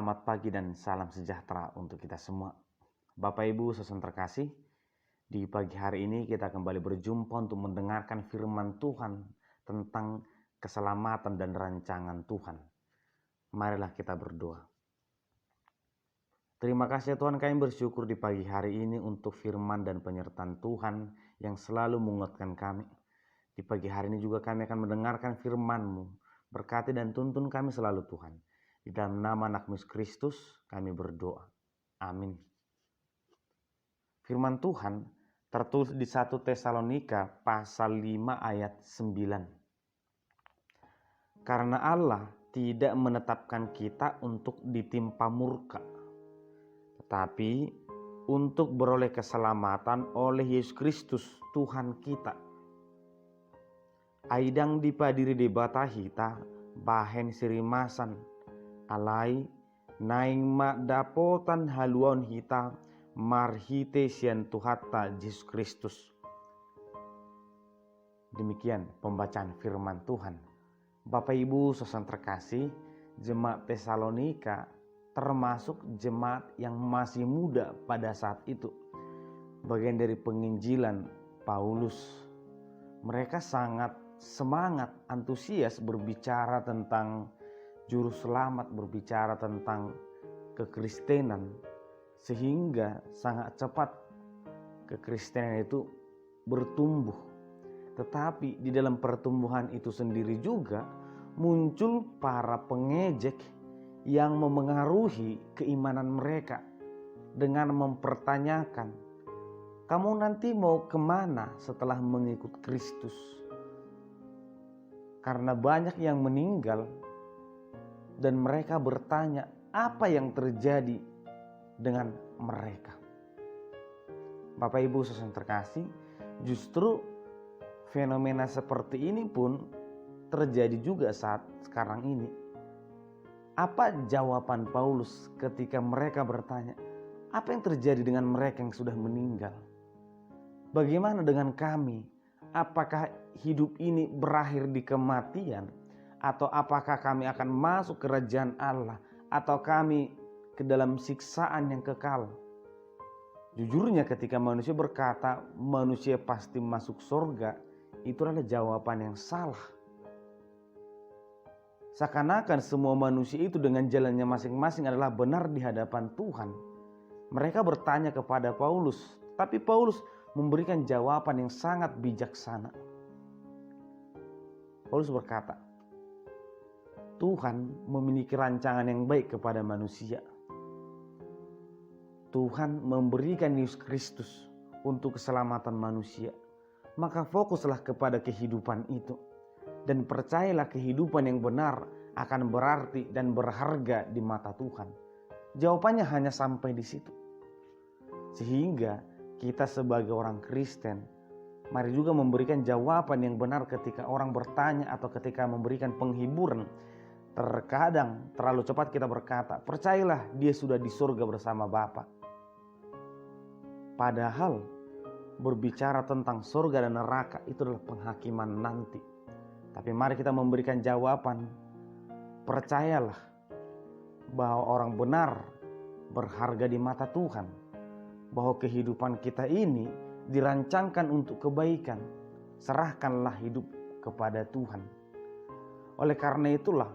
Selamat pagi dan salam sejahtera untuk kita semua. Bapak Ibu saudara terkasih, di pagi hari ini kita kembali berjumpa untuk mendengarkan firman Tuhan tentang keselamatan dan rancangan Tuhan. Marilah kita berdoa. Terima kasih Tuhan, kami bersyukur di pagi hari ini untuk firman dan penyertaan Tuhan yang selalu menguatkan kami. Di pagi hari ini juga kami akan mendengarkan firman-Mu. Berkati dan tuntun kami selalu Tuhan. Di dalam nama Anak-Mu Kristus kami berdoa. Amin. Firman Tuhan tertulis di 1 Tesalonika pasal 5 ayat 9. Karena Allah tidak menetapkan kita untuk ditimpa murka, tetapi untuk beroleh keselamatan oleh Yesus Kristus Tuhan kita. Aidang dipadiri debata hita bahen sirimasan alai naing mak dapotan haluan hita marhite sian Tuhata Yesus Kristus. Demikian pembacaan firman Tuhan. Bapak Ibu saudara terkasih, jemaat Tesalonika termasuk jemaat yang masih muda pada saat itu. Bagian dari penginjilan Paulus. Mereka sangat semangat, antusias berbicara tentang juru selamat, berbicara tentang kekristenan, sehingga sangat cepat kekristenan itu bertumbuh. Tetapi di dalam pertumbuhan itu sendiri juga muncul para pengejek yang memengaruhi keimanan mereka dengan mempertanyakan, kamu nanti mau kemana setelah mengikut Kristus? Karena banyak yang meninggal dan mereka bertanya apa yang terjadi dengan mereka. Bapak Ibu saudara terkasih, justru fenomena seperti ini pun terjadi juga saat sekarang ini. Apa jawaban Paulus ketika mereka bertanya, apa yang terjadi dengan mereka yang sudah meninggal? Bagaimana dengan kami? Apakah hidup ini berakhir di kematian? Atau apakah kami akan masuk kerajaan Allah? Atau kami ke dalam siksaan yang kekal? Jujurnya ketika manusia berkata manusia pasti masuk surga, itu adalah jawaban yang salah. Seakan-akan semua manusia itu dengan jalannya masing-masing adalah benar di hadapan Tuhan. Mereka bertanya kepada Paulus, tapi Paulus memberikan jawaban yang sangat bijaksana. Paulus berkata, Tuhan memiliki rancangan yang baik kepada manusia. Tuhan memberikan Yesus Kristus untuk keselamatan manusia. Maka fokuslah kepada kehidupan itu. Dan percayalah kehidupan yang benar akan berarti dan berharga di mata Tuhan. Jawabannya hanya sampai di situ. Sehingga kita sebagai orang Kristen, mari juga memberikan jawaban yang benar ketika orang bertanya atau ketika memberikan penghiburan. Terkadang terlalu cepat kita berkata, percayalah dia sudah di surga bersama Bapa. Padahal berbicara tentang surga dan neraka itu adalah penghakiman nanti. Tapi mari kita memberikan jawaban, percayalah bahwa orang benar berharga di mata Tuhan. Bahwa kehidupan kita ini dirancangkan untuk kebaikan. Serahkanlah hidup kepada Tuhan. Oleh karena itulah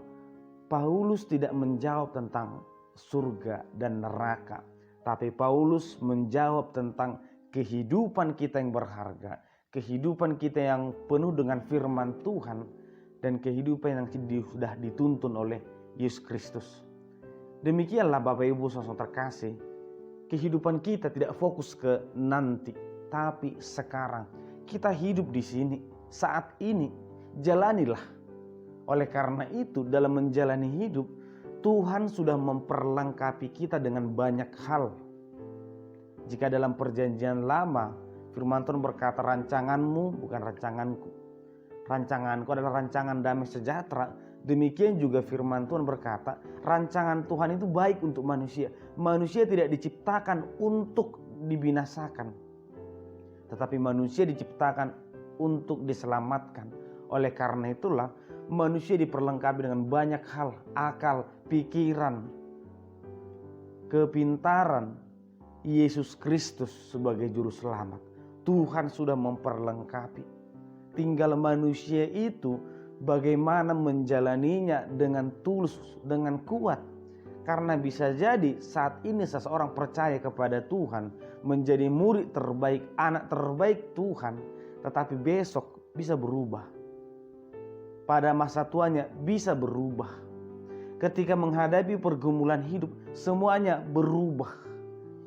Paulus tidak menjawab tentang surga dan neraka, tapi Paulus menjawab tentang kehidupan kita yang berharga, kehidupan kita yang penuh dengan firman Tuhan, dan kehidupan yang sudah dituntun oleh Yesus Kristus. Demikianlah Bapak Ibu saudara terkasih, kehidupan kita tidak fokus ke nanti, tapi sekarang. Kita hidup di sini, saat ini, jalanilah. Oleh karena itu dalam menjalani hidup, Tuhan sudah memperlengkapi kita dengan banyak hal. Jika dalam perjanjian lama, firman Tuhan berkata rancanganmu bukan rancanganku. Rancanganku adalah rancangan damai sejahtera. Demikian juga firman Tuhan berkata rancangan Tuhan itu baik untuk manusia. Manusia tidak diciptakan untuk dibinasakan. Tetapi manusia diciptakan untuk diselamatkan. Oleh karena itulah manusia diperlengkapi dengan banyak hal, akal, pikiran, kepintaran Yesus Kristus sebagai juru selamat. Tuhan sudah memperlengkapi. Tinggal manusia itu bagaimana menjalaninya dengan tulus, dengan kuat. Karena bisa jadi saat ini seseorang percaya kepada Tuhan, menjadi murid terbaik, anak terbaik Tuhan, tetapi besok bisa berubah. Pada masa tuanya bisa berubah. Ketika menghadapi pergumulan hidup, semuanya berubah.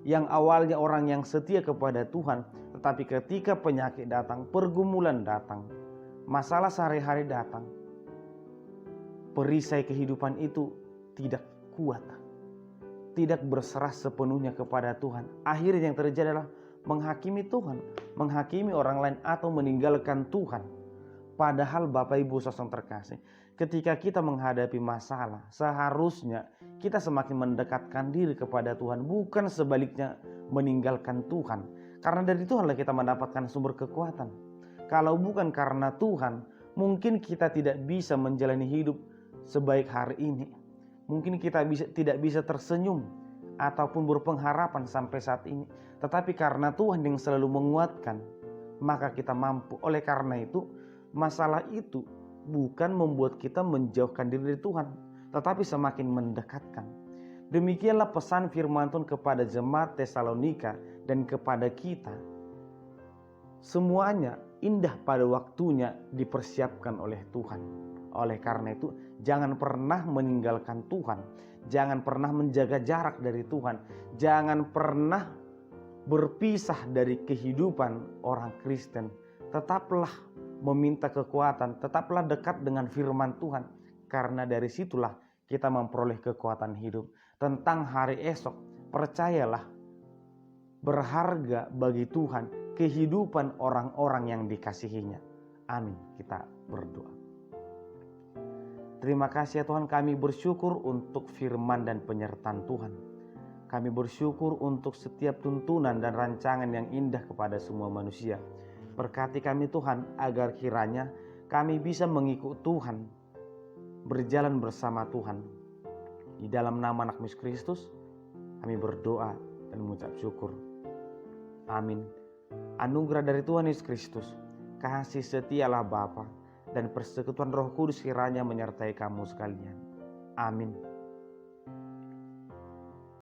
Yang awalnya orang yang setia kepada Tuhan, tetapi ketika penyakit datang, pergumulan datang, masalah sehari-hari datang, perisai kehidupan itu tidak kuat, tidak berserah sepenuhnya kepada Tuhan. Akhirnya yang terjadi adalah menghakimi Tuhan, menghakimi orang lain, atau meninggalkan Tuhan. Padahal Bapak Ibu saudara terkasih, ketika kita menghadapi masalah, seharusnya kita semakin mendekatkan diri kepada Tuhan, bukan sebaliknya meninggalkan Tuhan. Karena dari Tuhanlah kita mendapatkan sumber kekuatan. Kalau bukan karena Tuhan, mungkin kita tidak bisa menjalani hidup sebaik hari ini. Mungkin kita tidak bisa tersenyum ataupun berpengharapan sampai saat ini. Tetapi karena Tuhan yang selalu menguatkan, maka kita mampu. Oleh karena itu, masalah itu bukan membuat kita menjauhkan diri dari Tuhan, tetapi semakin mendekatkan. Demikianlah pesan firman Tuhan kepada jemaat Tesalonika dan kepada kita. Semuanya indah pada waktunya dipersiapkan oleh Tuhan. Oleh karena itu, jangan pernah meninggalkan Tuhan. Jangan pernah menjaga jarak dari Tuhan. Jangan pernah berpisah dari kehidupan orang Kristen. Tetaplah meminta kekuatan, tetaplah dekat dengan firman Tuhan. Karena dari situlah kita memperoleh kekuatan hidup. Tentang hari esok, percayalah, berharga bagi Tuhan kehidupan orang-orang yang dikasihinya. Amin. Kita berdoa. Terima kasih ya Tuhan, kami bersyukur untuk firman dan penyertaan Tuhan. Kami bersyukur untuk setiap tuntunan dan rancangan yang indah kepada semua manusia. Berkati kami Tuhan, agar kiranya kami bisa mengikut Tuhan, berjalan bersama Tuhan. Di dalam nama anak Yesus Kristus, kami berdoa dan mengucap syukur. Amin. Anugerah dari Tuhan Yesus Kristus, kasih setialah Bapa, dan persekutuan Roh Kudus kiranya menyertai kamu sekalian. Amin.